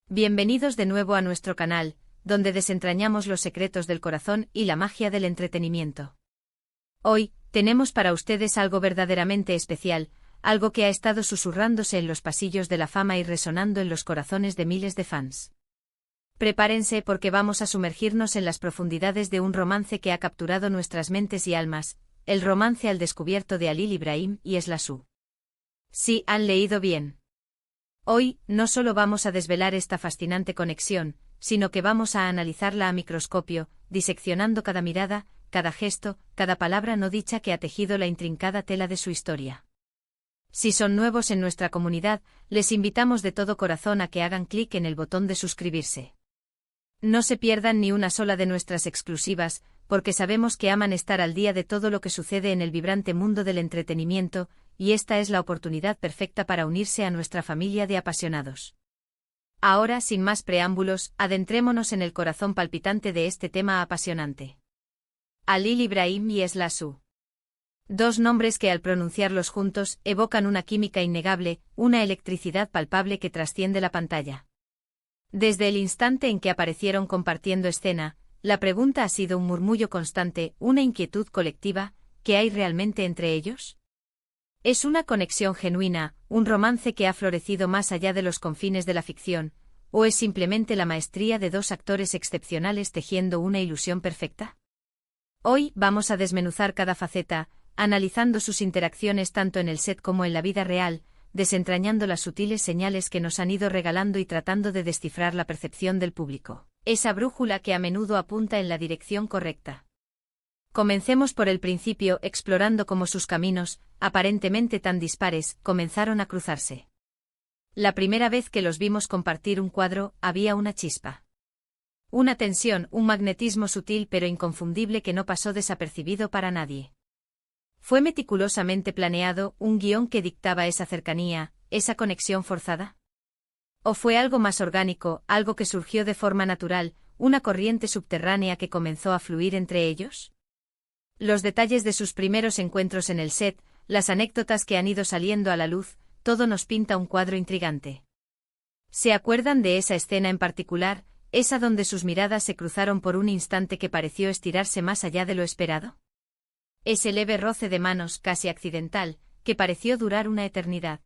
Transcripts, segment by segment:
Bienvenidos de nuevo a nuestro canal, donde desentrañamos los secretos del corazón y la magia del entretenimiento. Hoy, tenemos para ustedes algo verdaderamente especial, algo que ha estado susurrándose en los pasillos de la fama y resonando en los corazones de miles de fans. Prepárense porque vamos a sumergirnos en las profundidades de un romance que ha capturado nuestras mentes y almas, el romance al descubierto de Halil Ibrahim y Esla Su. Sí, han leído bien. Hoy, no solo vamos a desvelar esta fascinante conexión, sino que vamos a analizarla a microscopio, diseccionando cada mirada, cada gesto, cada palabra no dicha que ha tejido la intrincada tela de su historia. Si son nuevos en nuestra comunidad, les invitamos de todo corazón a que hagan clic en el botón de suscribirse. No se pierdan ni una sola de nuestras exclusivas, porque sabemos que aman estar al día de todo lo que sucede en el vibrante mundo del entretenimiento, y esta es la oportunidad perfecta para unirse a nuestra familia de apasionados. Ahora, sin más preámbulos, adentrémonos en el corazón palpitante de este tema apasionante. Halil Ibrahim y Esla Su. Dos nombres que al pronunciarlos juntos evocan una química innegable, una electricidad palpable que trasciende la pantalla. Desde el instante en que aparecieron compartiendo escena, la pregunta ha sido un murmullo constante, una inquietud colectiva: ¿qué hay realmente entre ellos? ¿Es una conexión genuina, un romance que ha florecido más allá de los confines de la ficción, o es simplemente la maestría de dos actores excepcionales tejiendo una ilusión perfecta? Hoy vamos a desmenuzar cada faceta, analizando sus interacciones tanto en el set como en la vida real, desentrañando las sutiles señales que nos han ido regalando y tratando de descifrar la percepción del público, esa brújula que a menudo apunta en la dirección correcta. Comencemos por el principio, explorando cómo sus caminos, aparentemente tan dispares, comenzaron a cruzarse. La primera vez que los vimos compartir un cuadro, había una chispa. Una tensión, un magnetismo sutil pero inconfundible que no pasó desapercibido para nadie. ¿Fue meticulosamente planeado, un guión que dictaba esa cercanía, esa conexión forzada? ¿O fue algo más orgánico, algo que surgió de forma natural, una corriente subterránea que comenzó a fluir entre ellos? Los detalles de sus primeros encuentros en el set, las anécdotas que han ido saliendo a la luz, todo nos pinta un cuadro intrigante. ¿Se acuerdan de esa escena en particular, esa donde sus miradas se cruzaron por un instante que pareció estirarse más allá de lo esperado? Ese leve roce de manos, casi accidental, que pareció durar una eternidad.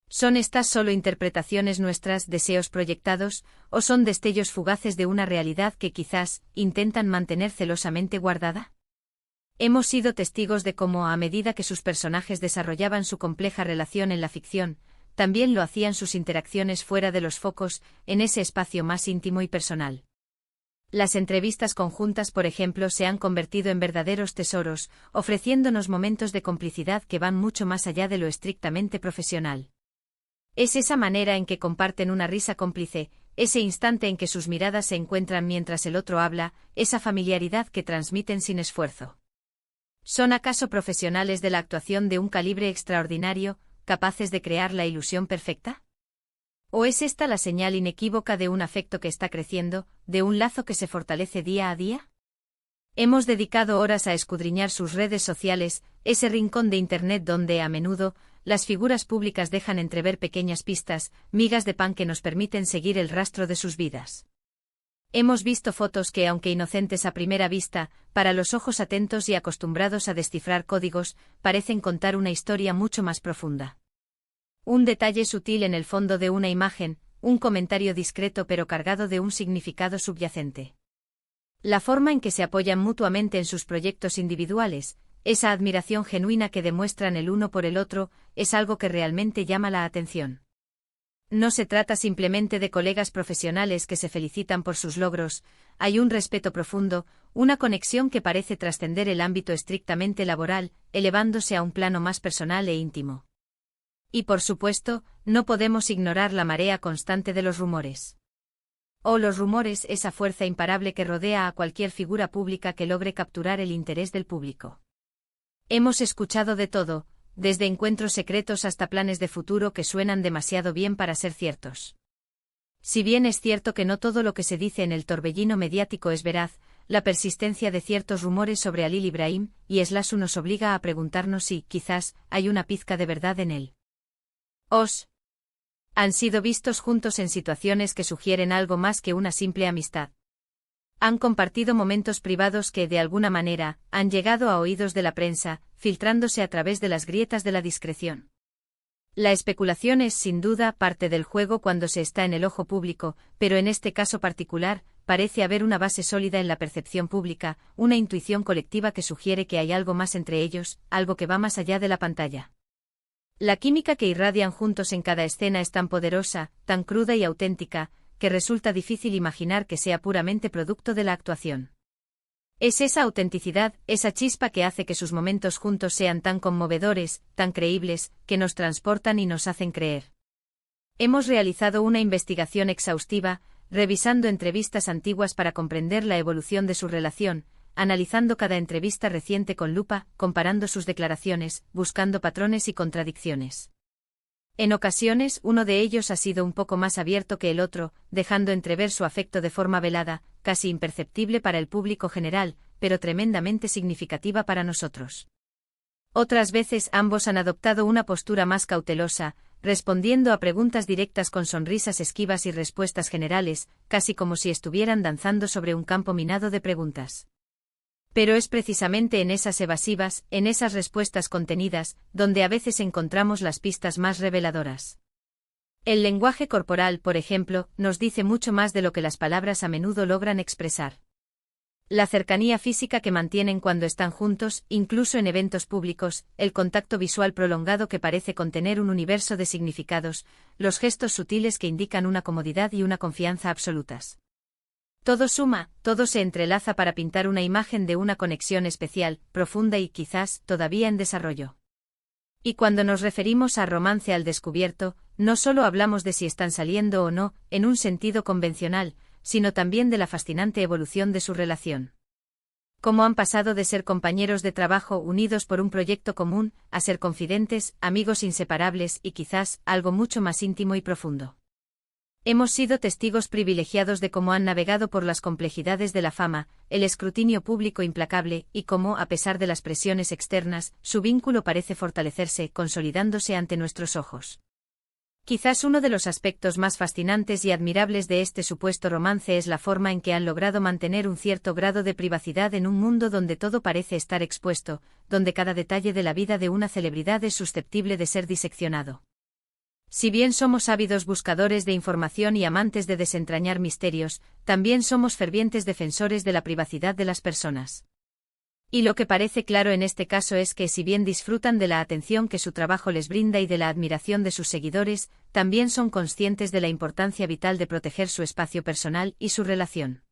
¿Son estas solo interpretaciones nuestras, deseos proyectados, o son destellos fugaces de una realidad que quizás intentan mantener celosamente guardada? Hemos sido testigos de cómo, a medida que sus personajes desarrollaban su compleja relación en la ficción, también lo hacían sus interacciones fuera de los focos, en ese espacio más íntimo y personal. Las entrevistas conjuntas, por ejemplo, se han convertido en verdaderos tesoros, ofreciéndonos momentos de complicidad que van mucho más allá de lo estrictamente profesional. Es esa manera en que comparten una risa cómplice, ese instante en que sus miradas se encuentran mientras el otro habla, esa familiaridad que transmiten sin esfuerzo. ¿Son acaso profesionales de la actuación de un calibre extraordinario, capaces de crear la ilusión perfecta? ¿O es esta la señal inequívoca de un afecto que está creciendo, de un lazo que se fortalece día a día? Hemos dedicado horas a escudriñar sus redes sociales, ese rincón de Internet donde, a menudo, las figuras públicas dejan entrever pequeñas pistas, migas de pan que nos permiten seguir el rastro de sus vidas. Hemos visto fotos que, aunque inocentes a primera vista, para los ojos atentos y acostumbrados a descifrar códigos, parecen contar una historia mucho más profunda. Un detalle sutil en el fondo de una imagen, un comentario discreto pero cargado de un significado subyacente. La forma en que se apoyan mutuamente en sus proyectos individuales, esa admiración genuina que demuestran el uno por el otro, es algo que realmente llama la atención. No se trata simplemente de colegas profesionales que se felicitan por sus logros, hay un respeto profundo, una conexión que parece trascender el ámbito estrictamente laboral, elevándose a un plano más personal e íntimo. Y por supuesto, no podemos ignorar la marea constante de los rumores. Los rumores, esa fuerza imparable que rodea a cualquier figura pública que logre capturar el interés del público. Hemos escuchado de todo, desde encuentros secretos hasta planes de futuro que suenan demasiado bien para ser ciertos. Si bien es cierto que no todo lo que se dice en el torbellino mediático es veraz, la persistencia de ciertos rumores sobre Halil Ibrahim y Esla Su nos obliga a preguntarnos si, quizás, hay una pizca de verdad en él. Han sido vistos juntos en situaciones que sugieren algo más que una simple amistad. Han compartido momentos privados que, de alguna manera, han llegado a oídos de la prensa, filtrándose a través de las grietas de la discreción. La especulación es, sin duda, parte del juego cuando se está en el ojo público, pero en este caso particular, parece haber una base sólida en la percepción pública, una intuición colectiva que sugiere que hay algo más entre ellos, algo que va más allá de la pantalla. La química que irradian juntos en cada escena es tan poderosa, tan cruda y auténtica, que resulta difícil imaginar que sea puramente producto de la actuación. Es esa autenticidad, esa chispa que hace que sus momentos juntos sean tan conmovedores, tan creíbles, que nos transportan y nos hacen creer. Hemos realizado una investigación exhaustiva, revisando entrevistas antiguas para comprender la evolución de su relación, analizando cada entrevista reciente con lupa, comparando sus declaraciones, buscando patrones y contradicciones. En ocasiones, uno de ellos ha sido un poco más abierto que el otro, dejando entrever su afecto de forma velada, casi imperceptible para el público general, pero tremendamente significativa para nosotros. Otras veces ambos han adoptado una postura más cautelosa, respondiendo a preguntas directas con sonrisas esquivas y respuestas generales, casi como si estuvieran danzando sobre un campo minado de preguntas. Pero es precisamente en esas evasivas, en esas respuestas contenidas, donde a veces encontramos las pistas más reveladoras. El lenguaje corporal, por ejemplo, nos dice mucho más de lo que las palabras a menudo logran expresar. La cercanía física que mantienen cuando están juntos, incluso en eventos públicos, el contacto visual prolongado que parece contener un universo de significados, los gestos sutiles que indican una comodidad y una confianza absolutas. Todo suma, todo se entrelaza para pintar una imagen de una conexión especial, profunda y quizás todavía en desarrollo. Y cuando nos referimos a romance al descubierto, no solo hablamos de si están saliendo o no, en un sentido convencional, sino también de la fascinante evolución de su relación. Cómo han pasado de ser compañeros de trabajo unidos por un proyecto común, a ser confidentes, amigos inseparables y quizás algo mucho más íntimo y profundo. Hemos sido testigos privilegiados de cómo han navegado por las complejidades de la fama, el escrutinio público implacable, y cómo, a pesar de las presiones externas, su vínculo parece fortalecerse, consolidándose ante nuestros ojos. Quizás uno de los aspectos más fascinantes y admirables de este supuesto romance es la forma en que han logrado mantener un cierto grado de privacidad en un mundo donde todo parece estar expuesto, donde cada detalle de la vida de una celebridad es susceptible de ser diseccionado. Si bien somos ávidos buscadores de información y amantes de desentrañar misterios, también somos fervientes defensores de la privacidad de las personas. Y lo que parece claro en este caso es que si bien disfrutan de la atención que su trabajo les brinda y de la admiración de sus seguidores, también son conscientes de la importancia vital de proteger su espacio personal y su relación.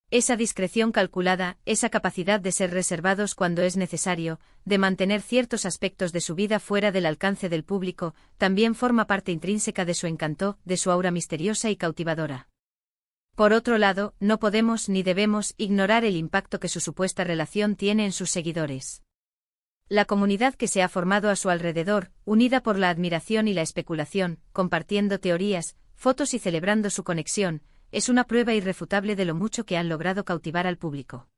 Esa discreción calculada, esa capacidad de ser reservados cuando es necesario, de mantener ciertos aspectos de su vida fuera del alcance del público, también forma parte intrínseca de su encanto, de su aura misteriosa y cautivadora. Por otro lado, no podemos ni debemos ignorar el impacto que su supuesta relación tiene en sus seguidores. La comunidad que se ha formado a su alrededor, unida por la admiración y la especulación, compartiendo teorías, fotos y celebrando su conexión, es una prueba irrefutable de lo mucho que han logrado cautivar al público.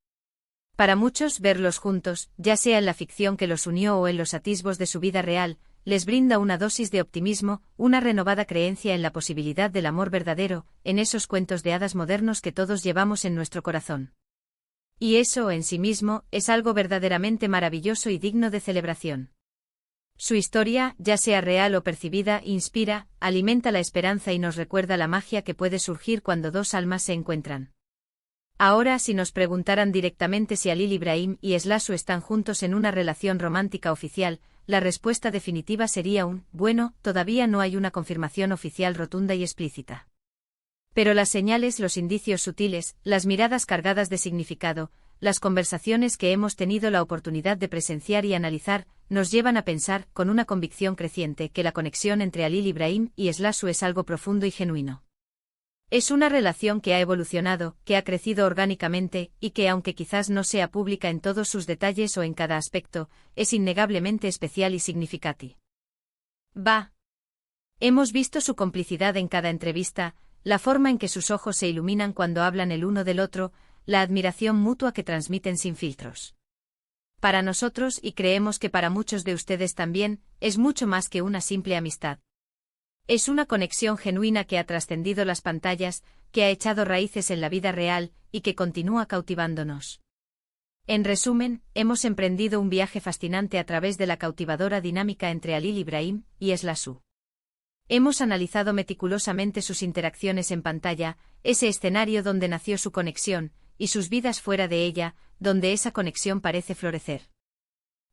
Para muchos, verlos juntos, ya sea en la ficción que los unió o en los atisbos de su vida real, les brinda una dosis de optimismo, una renovada creencia en la posibilidad del amor verdadero, en esos cuentos de hadas modernos que todos llevamos en nuestro corazón. Y eso, en sí mismo, es algo verdaderamente maravilloso y digno de celebración. Su historia, ya sea real o percibida, inspira, alimenta la esperanza y nos recuerda la magia que puede surgir cuando dos almas se encuentran. Ahora, si nos preguntaran directamente si Halil Ibrahim y Slasu están juntos en una relación romántica oficial, la respuesta definitiva sería bueno, todavía no hay una confirmación oficial rotunda y explícita. Pero las señales, los indicios sutiles, las miradas cargadas de significado, las conversaciones que hemos tenido la oportunidad de presenciar y analizar, nos llevan a pensar, con una convicción creciente, que la conexión entre Halil Ibrahim y Slasu es algo profundo y genuino. Es una relación que ha evolucionado, que ha crecido orgánicamente, y que aunque quizás no sea pública en todos sus detalles o en cada aspecto, es innegablemente especial y significativa. Hemos visto su complicidad en cada entrevista, la forma en que sus ojos se iluminan cuando hablan el uno del otro, la admiración mutua que transmiten sin filtros. Para nosotros, y creemos que para muchos de ustedes también, es mucho más que una simple amistad. Es una conexión genuina que ha trascendido las pantallas, que ha echado raíces en la vida real, y que continúa cautivándonos. En resumen, hemos emprendido un viaje fascinante a través de la cautivadora dinámica entre Halil Ibrahim y Eslasu. Hemos analizado meticulosamente sus interacciones en pantalla, ese escenario donde nació su conexión, y sus vidas fuera de ella, donde esa conexión parece florecer.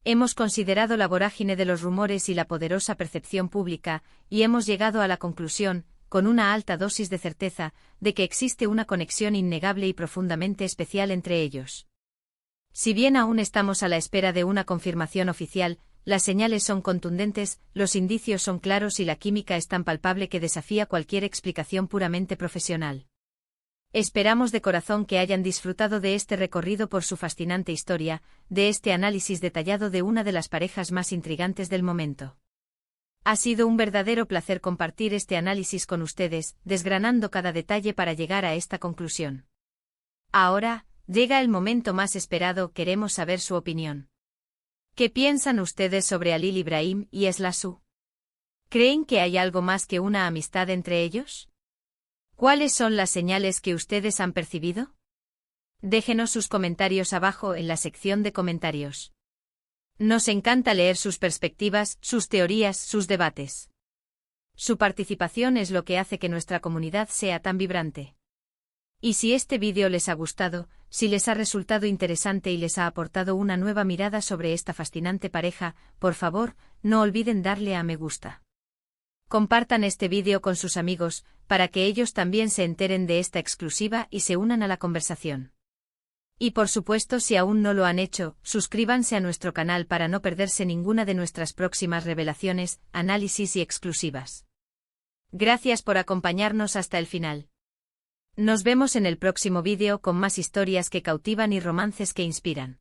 Hemos considerado la vorágine de los rumores y la poderosa percepción pública, y hemos llegado a la conclusión, con una alta dosis de certeza, de que existe una conexión innegable y profundamente especial entre ellos. Si bien aún estamos a la espera de una confirmación oficial, las señales son contundentes, los indicios son claros y la química es tan palpable que desafía cualquier explicación puramente profesional. Esperamos de corazón que hayan disfrutado de este recorrido por su fascinante historia, de este análisis detallado de una de las parejas más intrigantes del momento. Ha sido un verdadero placer compartir este análisis con ustedes, desgranando cada detalle para llegar a esta conclusión. Ahora, llega el momento más esperado, queremos saber su opinión. ¿Qué piensan ustedes sobre Halil Ibrahim y Eslasu? ¿Creen que hay algo más que una amistad entre ellos? ¿Cuáles son las señales que ustedes han percibido? Déjenos sus comentarios abajo en la sección de comentarios. Nos encanta leer sus perspectivas, sus teorías, sus debates. Su participación es lo que hace que nuestra comunidad sea tan vibrante. Y si este vídeo les ha gustado, si les ha resultado interesante y les ha aportado una nueva mirada sobre esta fascinante pareja, por favor, no olviden darle a me gusta. Compartan este vídeo con sus amigos, para que ellos también se enteren de esta exclusiva y se unan a la conversación. Y por supuesto, si aún no lo han hecho, suscríbanse a nuestro canal para no perderse ninguna de nuestras próximas revelaciones, análisis y exclusivas. Gracias por acompañarnos hasta el final. Nos vemos en el próximo vídeo con más historias que cautivan y romances que inspiran.